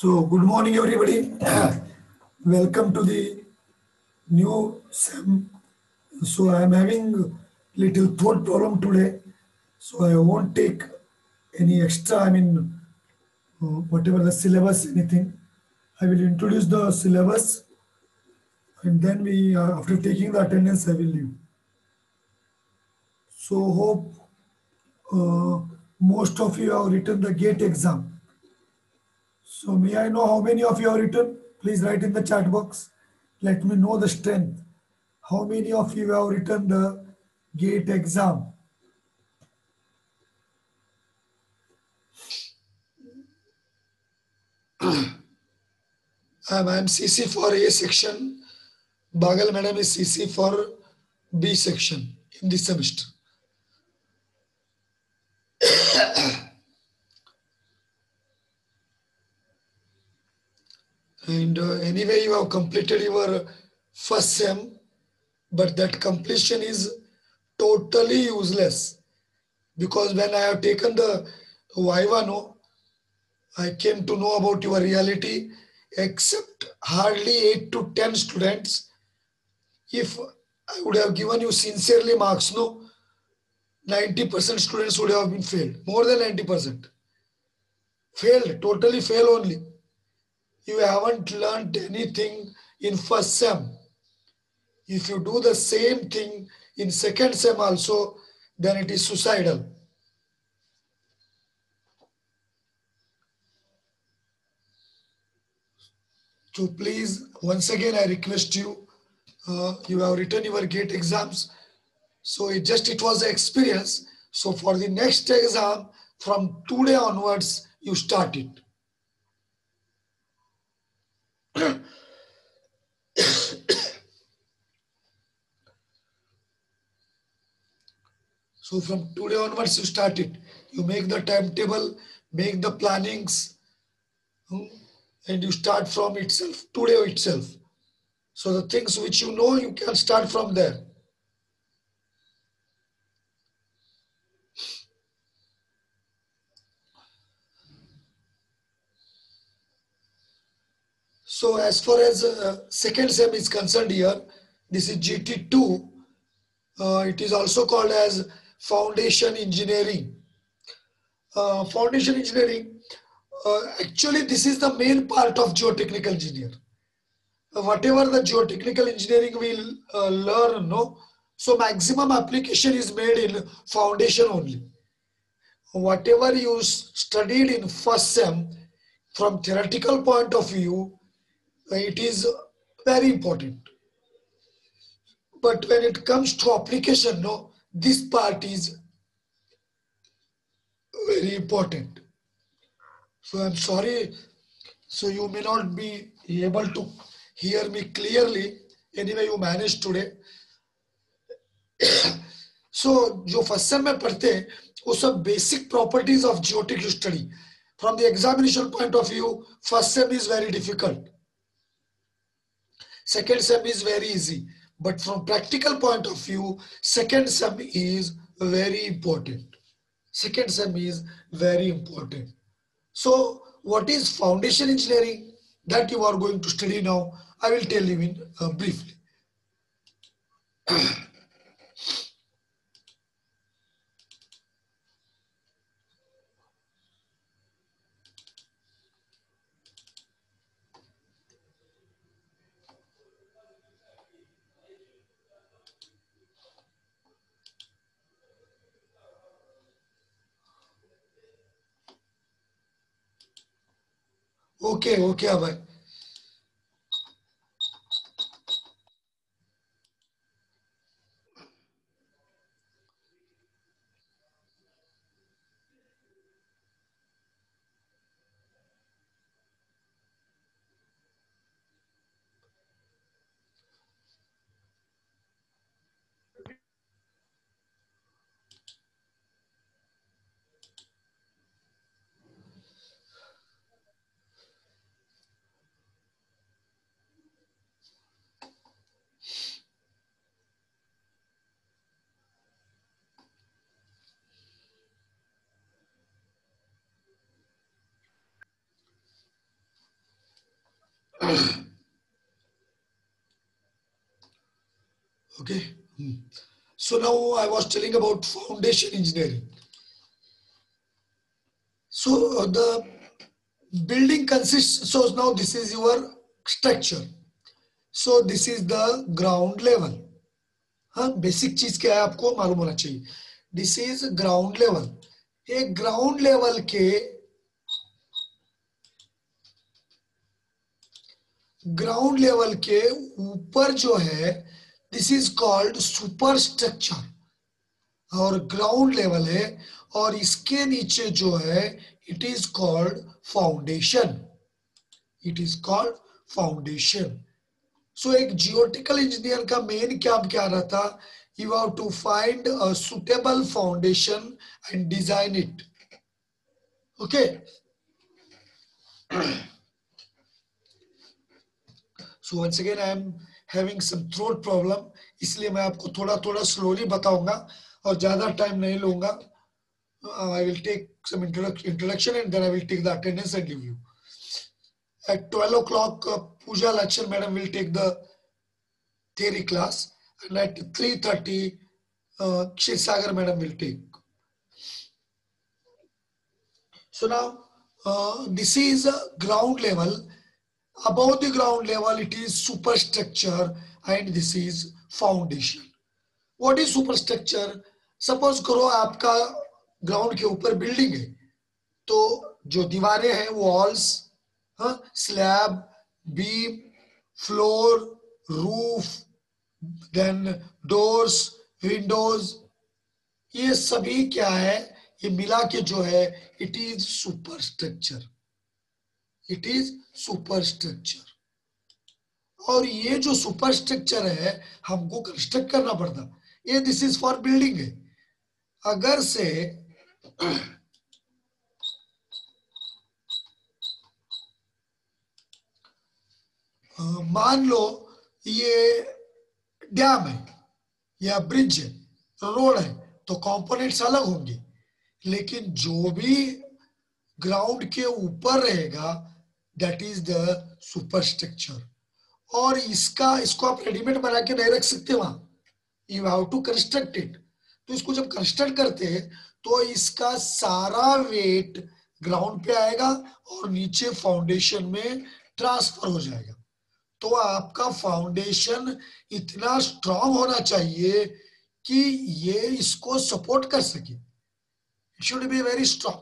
So, good morning, everybody. Welcome to the new SEM. So, I am having little throat problem today. So, I won't take any extra. Whatever the syllabus, anything. I will introduce the syllabus, and then after taking the attendance, I will leave. So, hope most of you have written the GATE exam. So, may I know how many of you have written? Please write in the chat box. Let me know the strength. How many of you have written the GATE exam? I'm CC for A section. Bagal madam is CC for B section in this semester. And anyway, you have completed your first sem, but that completion is totally useless because when I have taken the Viva, no, I came to know about your reality. Except hardly 8 to 10 students, if I would have given you sincerely marks, no, 90% students would have been failed. More than 90%. Failed, totally fail only. You haven't learned anything in first sem. If you do the same thing in second sem also, then it is suicidal. So please, once again, I request you, you have written your GATE exams. So it was an experience. So for the next exam, from today onwards, you start it. So from today onwards, you start it. You make the timetable, make the plannings, and you start from itself, today itself. So the things which you know, you can start from there. So as far as second sem is concerned here, this is GT2. It is also called as Foundation Engineering. Foundation Engineering, actually this is the main part of geotechnical engineer. Whatever the geotechnical engineering will learn, no, so maximum application is made in foundation only. Whatever you studied in first sem, from theoretical point of view, it is very important. But when it comes to application, no, this part is very important. So I'm sorry, so you may not be able to hear me clearly. Anyway, you managed today. So जो first sem में पढ़ते हैं वो सब basic properties of geotech study from the examination point of view first sem is very difficult second sem is very easy, but from practical point of view second sem is very important. Second sem is very important. So what is foundation engineering that you are going to study now? I will tell you in briefly. Okay, Abhay. Okay. So now I was telling about foundation engineering. So the building consists, so now this is your structure. So this is the ground level. हाँ, basic चीज क्या है आपको मालूम होना चाहिए. This is ground level. एक ground level के ऊपर जो है, this is called super structure, और ग्राउंड लेवल है. और इसके नीचे जो है, it is called foundation. It is called foundation. So एक जियोटिकल इंजीनियर का मेन काम क्या रहता? You have to find a suitable foundation and design it. Okay. So once again I am having some throat problem, इसलिए मैं आपको थोड़ा थोड़ा स्लोली बताऊंगा और ज्यादा टाइम नहीं लूंगा. I will take some introduction and then I will take the attendance and review. At 12 o'clock, Pooja Lakshman madam will take the theory class, and at 3:30, Kshirsagar madam will take. So now, this is ground level. Above the ground level, it is superstructure, and this is foundation. What is superstructure? Suppose करो आपका ground के ऊपर building है, तो जो दीवारें हैं, walls, हाँ, slab, beam, floor, roof, then doors, windows, ये सभी क्या है? ये मिला के जो है, it is super structure. It is super structure. और ये जो सुपर स्ट्रक्चर है, हमको कंस्ट्रक्ट करना पड़ता. ये दिस इज फॉर बिल्डिंग है. अगर से मान लो ये डैम है या ब्रिज है, रोड है, तो कंपोनेंट्स अलग होंगे. लेकिन जो भी ग्राउंड के ऊपर रहेगा, that is the super structure. और इसको आप रेडीमेड बना के नहीं रख सकते वहां. You have to construct it. तो इसको जब कंस्ट्रक्ट करते हैं, तो इसका सारा वेट ग्राउंड पे आएगा और नीचे फाउंडेशन में ट्रांसफर हो जाएगा. तो आपका फाउंडेशन इतना स्ट्रांग होना चाहिए कि ये इसको सपोर्ट कर सके. It should be very strong.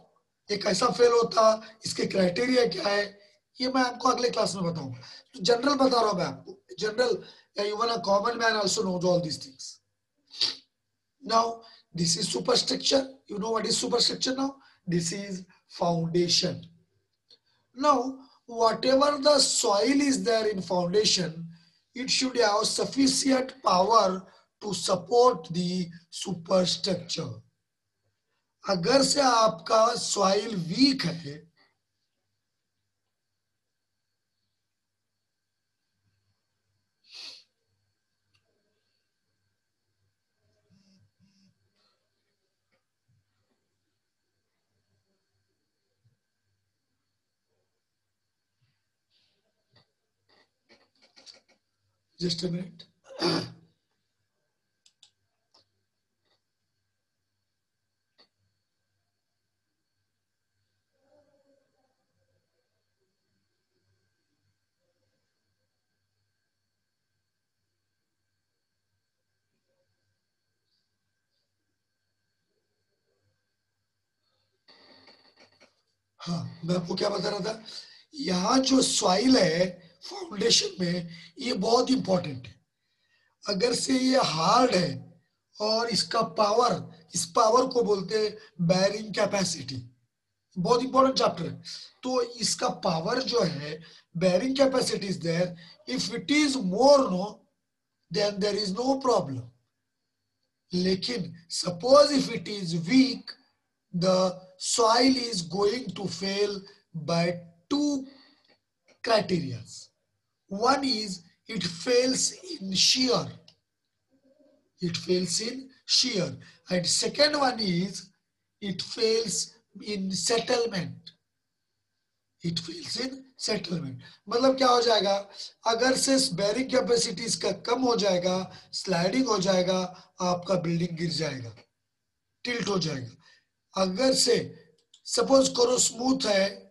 ये कैसा फेल होता, इसके क्राइटेरिया क्या है, ये मैं आपको अगले क्लास में बताऊंगा. तो जनरल बता रहा हूं मैं आपको. General, even a common man also knows all these things. Now, this is superstructure. You know what is superstructure now? This is foundation. Now, whatever the soil is there in foundation, it should have sufficient power to support the superstructure. अगर से आपका soil weak है, just a minute. हाँ, मैं आपको क्या बता रहा था, यहाँ जो सॉइल है फाउंडेशन में, ये बहुत इंपॉर्टेंट है. अगर से ये हार्ड है और इसका पावर, इस पावर को बोलते हैं बैरिंग कैपेसिटी. बहुत इंपॉर्टेंट चैप्टर है. तो इसका पावर जो है, bearing capacity is there. If it is more, no, then there is no problem. लेकिन suppose if it is weak, the soil is going to fail by two criteria. One is it fails in shear. It fails in shear. And second one is it fails in settlement. It feels in settlement. मतलब क्या हो जाएगा, अगर से bearing capacity इसका कम हो जाएगा, sliding हो जाएगा, आपका बिल्डिंग गिर जाएगा, टिल्ट हो जाएगा। अगर से सपोज करो स्मूथ है,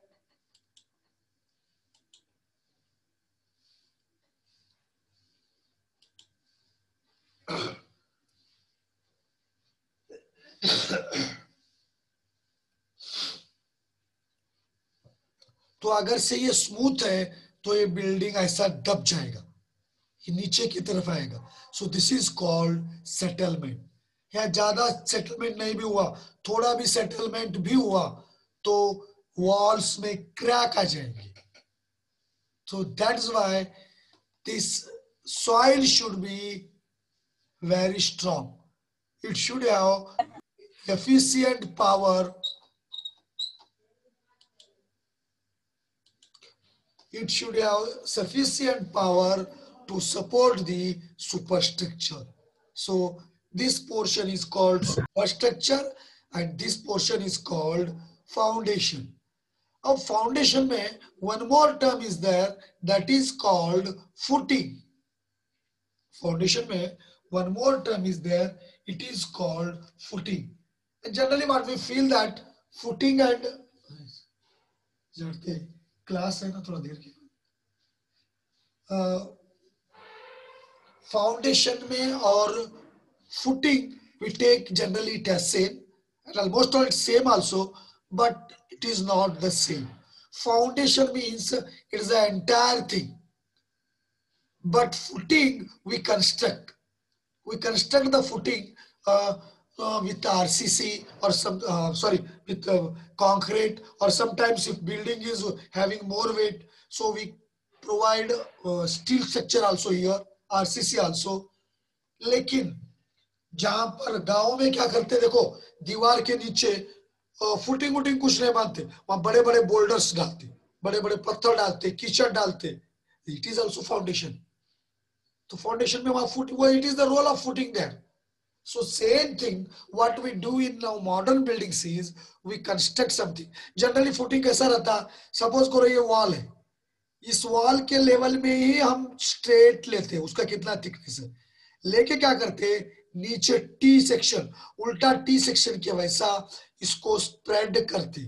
तो अगर से ये स्मूथ है तो ये बिल्डिंग ऐसा दब जाएगा, ये नीचे की तरफ आएगा। So this is called settlement. या ज्यादा सेटलमेंट नहीं भी हुआ, थोड़ा भी सेटलमेंट भी हुआ तो वॉल्स में क्रैक आ जाएंगे। So that's why this soil should be very strong. It should have efficient power. It should have sufficient power to support the superstructure. So this portion is called superstructure and this portion is called foundation. अब foundation में one more term is there, that is called footing. Foundation में one more term is there, it is called footing. And generally what we feel that footing and class है ना थोड़ा देर की, foundation में और footing we take generally it as same and almost all it's same also, but it is not the same. Foundation means it is the entire thing, but footing we construct the footing with RCC or some with concrete, or sometimes if building is having more weight, so we provide steel structure also here, RCC also. लेकिन जहां पर गांव में क्या करते देखो, दीवार के नीचे फुटिंग वुटिंग कुछ नहीं बांधते, वहां बड़े बड़े बोल्डर्स डालते, बड़े बड़े पत्थर डालते, कीचड़ डालते, इट इज ऑल्सो फाउंडेशन। तो फाउंडेशन में वहां फुट, वो it is the role of footing there. So same thing what we do in now modern buildings is we construct something. Generally footing कैसा रहता, सपोज करो ये वॉल है, इस वॉल के लेवल में ही हम स्ट्रेट लेते हैं, उसका कितना थिकनेस है, लेके क्या करते नीचे टी सेक्शन, उल्टा टी सेक्शन के वैसा इसको स्प्रेड करते।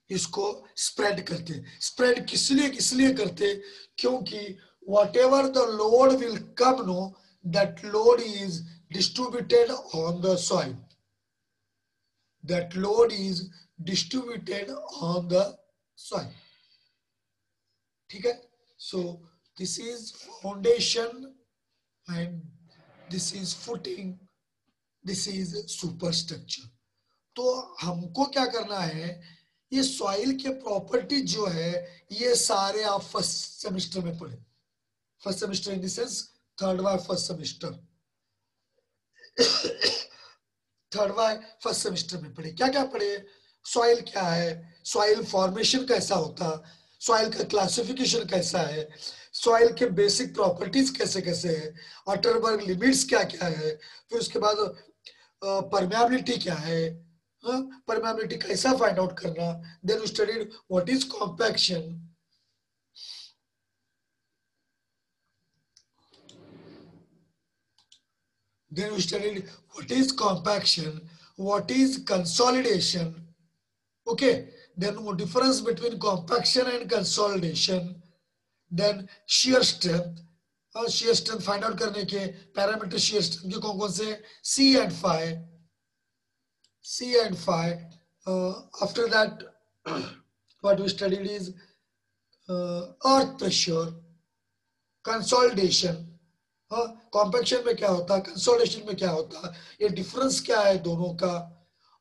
इसको स्प्रेड करते, स्प्रेड किस लिए करते, क्योंकि whatever the load will come, no, that load is distributed on the soil, that load is distributed on the soil, ठीक है। so this is foundation and this is footing, this is superstructure। तो हमको क्या करना है, ये soil के property जो है ये सारे आप फर्स्ट सेमेस्टर में पढ़े, first semester in the sense third war first semester, third war first semester में पढ़े। क्या क्या पढ़े, सॉइल क्या है, सॉइल फॉर्मेशन कैसा होता, सॉइल का क्लासिफिकेशन कैसा है, सॉइल के बेसिक प्रॉपर्टीज कैसे कैसे है, अटरबर्ग लिमिट्स क्या क्या है, फिर उसके बाद परमेबिलिटी क्या है, परमेबिलिटी कैसा फाइंड आउट करना, then we studied what is compaction, then we studied what is compaction, what is consolidation, okay, then difference between compaction and consolidation, then shear strength, shear strength find out करने के parameter shear strength के कौन से, C and phi, C and phi, after that what we studied is earth pressure, consolidation, compaction में क्या होता है, consolidation में क्या होता है, ये डिफरेंस क्या है दोनों का,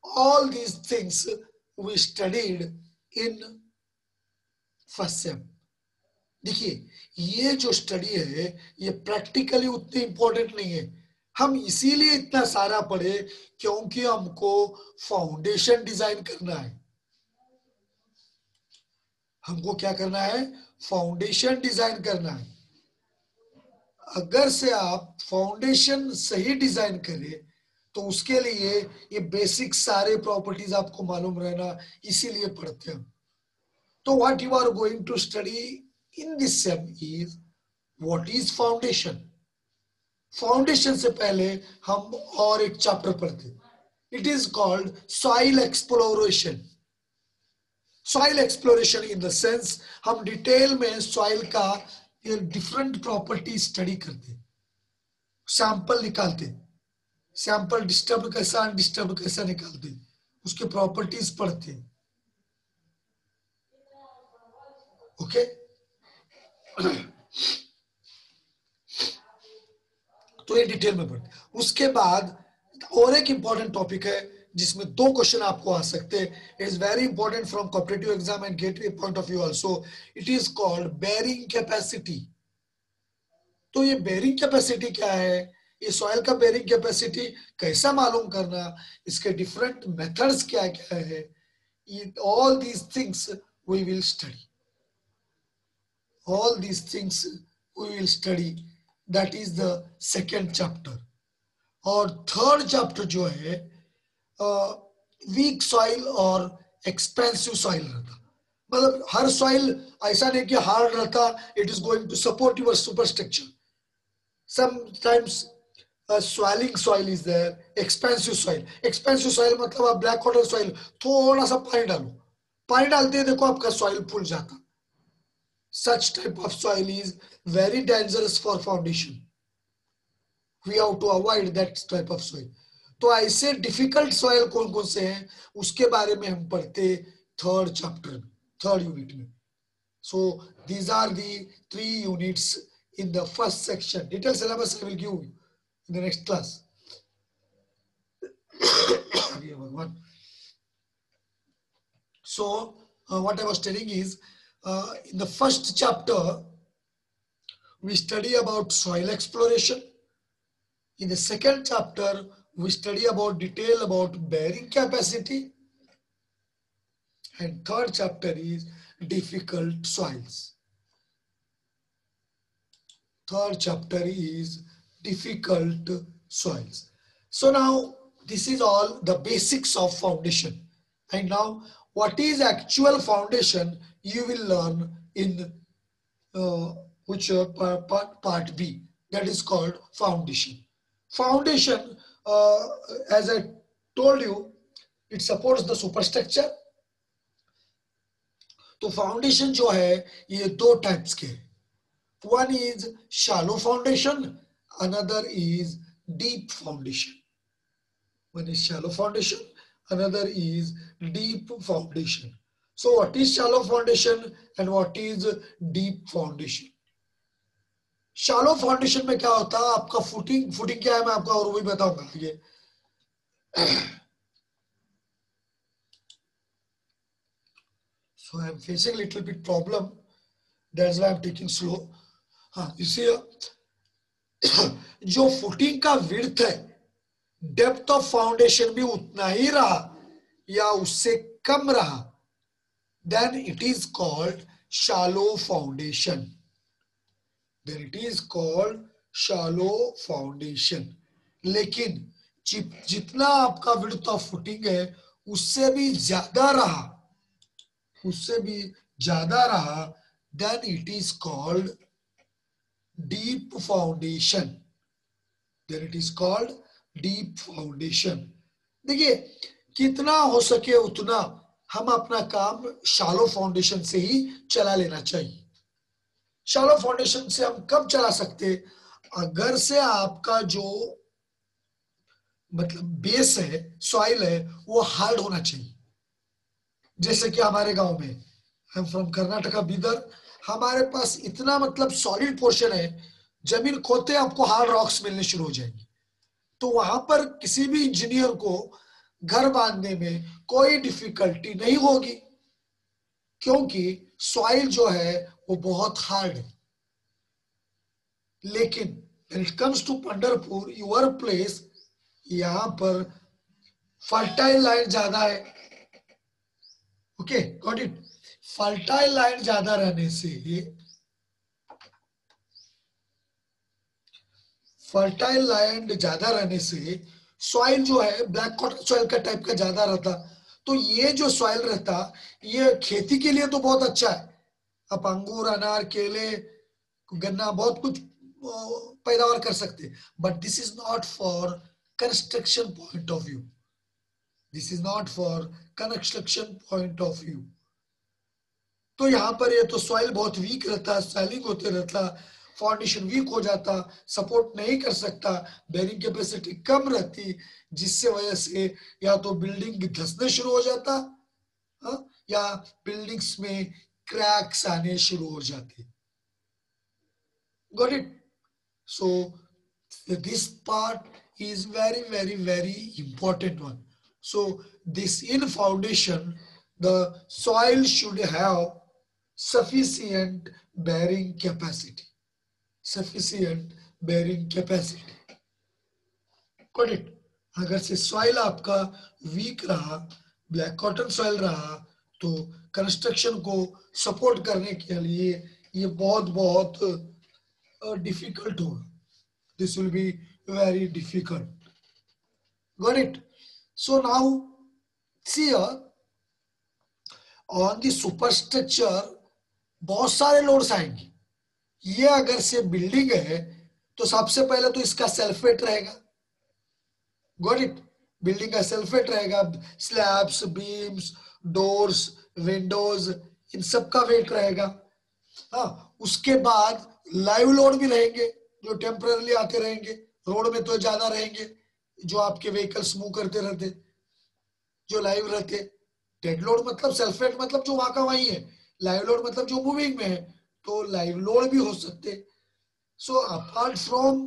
all these things we studied in first sem. देखिए ये जो स्टडी है ये प्रैक्टिकली उतनी इंपॉर्टेंट नहीं है, हम इसीलिए इतना सारा पढ़े क्योंकि हमको फाउंडेशन डिजाइन करना है। हमको क्या करना है, फाउंडेशन डिजाइन करना है। अगर से आप फाउंडेशन सही डिजाइन करें तो उसके लिए ये बेसिक सारे प्रॉपर्टीज आपको मालूम रहना इसीलिए पढ़ते हैं. तो what you are going to study in this sem is what is foundation. Foundation से पहले हम और एक चैप्टर पढ़ते. It is called soil exploration. Soil exploration in the sense हम डिटेल में सॉइल का डिफरेंट प्रॉपर्टी स्टडी करते, सैंपल निकालते, सैंपल डिस्टर्ब कैसा अनडिस्टर्ब कैसा निकालते, उसके प्रॉपर्टीज पढ़ते. ओके तो ये डिटेल में पढ़ते. उसके बाद और एक इंपॉर्टेंट टॉपिक है जिसमें 2 क्वेश्चन आपको आ सकते हैं. It is very important from competitive exam and gateway point of view also. It is called bearing capacity. तो ये बेयरिंग कैपेसिटी क्या है, ये सॉइल का बेयरिंग कैपेसिटी कैसा मालूम करना, इसके डिफरेंट मेथड्स क्या क्या है, all these things we will study. all these things we will study. That is the second chapter. और थर्ड चैप्टर जो है वीक सॉइल और एक्सपेंसिव सॉइल रहता. मतलब हर सॉइल ऐसा नहीं कि हार्ड रहता, it is going to support your superstructure. Sometimes swelling soil is there. Expansive soil, expansive soil मतलब आप ब्लैक वाटर सॉइल थोड़ा सा पानी डालो, पानी डालते ही देखो आपका सॉइल फूल जाता. Such type of soil is very dangerous for foundation. We have to avoid that type of soil. तो ऐसे डिफिकल्ट सॉइल कौन कौन से हैं उसके बारे में हम पढ़ते थर्ड चैप्टर में, थर्ड यूनिट में. So these are the 3 units in the first section. Detailed syllabus I will give you in the next class. So what I was telling is in the first chapter we study about soil exploration. In the second chapter we study about detail about bearing capacity, and third chapter is difficult soils. Third chapter is difficult soils. So now this is all the basics of foundation, and now what is actual foundation you will learn in which part B, that is called foundation. Foundation as I told you, it supports the superstructure. तो foundation जो है ये 2 types के. One is shallow foundation, another is deep foundation. One is shallow foundation, another is deep foundation. So what is shallow foundation and what is deep foundation? Shallow foundation में क्या होता है, आपका फुटिंग क्या है मैं आपको और भी बताऊंगा. ये so I am facing a little bit problem, that's why I am taking slow. हाँ इसी जो फुटिंग का विड्थ है, डेप्थ ऑफ फाउंडेशन भी उतना ही रहा या उससे कम रहा, then it is called shallow foundation. Then it is called shallow foundation. लेकिन जितना आपका विड्थ ऑफ फुटिंग है उससे भी ज्यादा रहा, उससे भी ज्यादा रहा, then it is called deep foundation. Then it is called deep foundation. देखिए कितना हो सके उतना हम अपना काम shallow foundation से ही चला लेना चाहिए. shallow foundation से हम कब चला सकते, अगर से आपका जो मतलब बेस है, सॉइल है, वो हार्ड होना चाहिए. जैसे कि हमारे गांव में, हम फ्रॉम कर्नाटका बीदर, हमारे पास इतना मतलब सॉलिड पोर्शन है, जमीन खोदते आपको हार्ड रॉक्स मिलने शुरू हो जाएंगे. तो वहां पर किसी भी इंजीनियर को घर बांधने में कोई डिफिकल्टी नहीं होगी, क्योंकि सॉइल जो है वो बहुत हार्ड है. लेकिन when it comes to Pandharpur, your place, यहां पर फर्टाइल लैंड ज्यादा है. Okay got it. Fertile land ज्यादा रहने से, फर्टाइल लैंड ज्यादा रहने से सॉइल जो है ब्लैक कॉटन सॉइल का टाइप का ज्यादा रहता, तो ये जो सॉइल रहता ये खेती के लिए तो बहुत अच्छा है, आप अंगूर अनार केले गन्ना बहुत कुछ पैदावार कर सकते, but this is not for construction point of view, this is not for construction point of view. तो यहाँ पर ये तो सॉइल बहुत वीक रहता, स्वेलिंग होते रहता, फाउंडेशन वीक हो जाता, सपोर्ट नहीं कर सकता, बेरिंग कैपेसिटी कम रहती, जिससे वजह से या तो बिल्डिंग धंसने शुरू हो जाता, हाँ, या बिल्डिंग्स में क्रैक्स आने शुरू हो जाते। Got it? So this part is very very very important one. So this in foundation the soil should have sufficient bearing capacity, sufficient bearing capacity, got it? अगर से सॉइल आपका वीक रहा, black cotton soil रहा, तो construction को support करने के लिए ये बहुत बहुत डिफिकल्ट होगा, this will be very difficult. Got it? So now see here on the superstructure बहुत सारे लोड्स आएंगे। ये अगर से बिल्डिंग है तो सबसे पहले तो इसका सेल्फ वेट रहेगा। Got it? बिल्डिंग का सेल्फ वेट रहेगा, स्लैब्स बीम्स डोर्स विंडोज इन सब का वेट रहेगा। हाँ, उसके बाद लाइव लोड भी रहेंगे जो टेम्पररी आते रहेंगे, रोड में तो ज्यादा रहेंगे जो आपके व्हीकल्स मूव करते रहते, जो लाइव रहते। डेड लोड मतलब सेल्फ वेट मतलब जो वहां का वही है, लाइव लोड मतलब जो मूविंग में है, तो लाइव लोड भी हो सकते। So apart from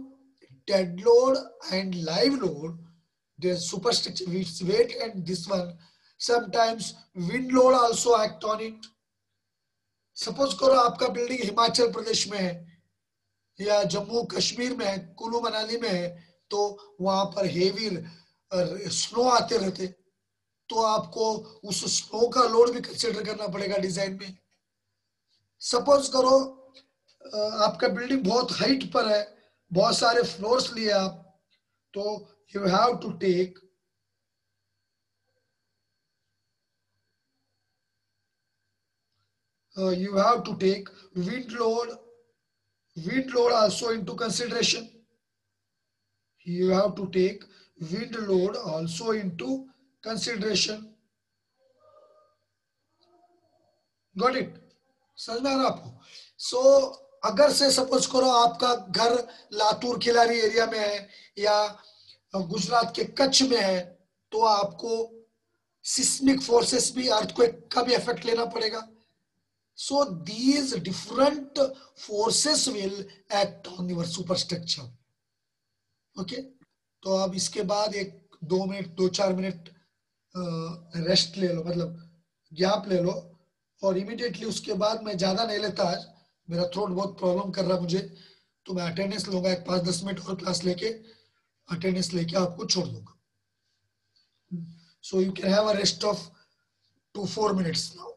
dead load and live load the superstructure its weight and this one sometimes wind load also act on it. Suppose करो आपका बिल्डिंग हिमाचल प्रदेश में है या जम्मू कश्मीर में है, कुल्लू मनाली में है, तो वहां पर हेवी स्नो आते रहते, तो आपको उस स्नो का लोड भी कंसिडर करना पड़ेगा डिजाइन में। सपोज करो आपका बिल्डिंग बहुत हाइट पर है, बहुत सारे फ्लोर्स लिए आप, तो you have to take you have to take wind load also into consideration. You have to take wind load also into consideration. Got it? समझ में आ रहा आपको? सो अगर से सपोज करो आपका घर लातूर खिलारी एरिया में है या गुजरात के कच्छ में है, तो आपको सिस्मिक फोर्सेस भी अर्थक्वेक का भी इफेक्ट लेना पड़ेगा। So these different forces will act on your superstructure. Okay? तो अब इसके बाद एक 2 मिनट 2-4 मिनट रेस्ट ले लो, मतलब गैप ले लो, और इमीडिएटली उसके बाद मैं ज्यादा नहीं लेता, आज मेरा थ्रोट बहुत प्रॉब्लम कर रहा मुझे, तो मैं अटेंडेंस लूंगा, एक 5-10 मिनट और क्लास लेके अटेंडेंस लेके आपको छोड़ दूंगा। So you can have a rest of 2-4 minutes now.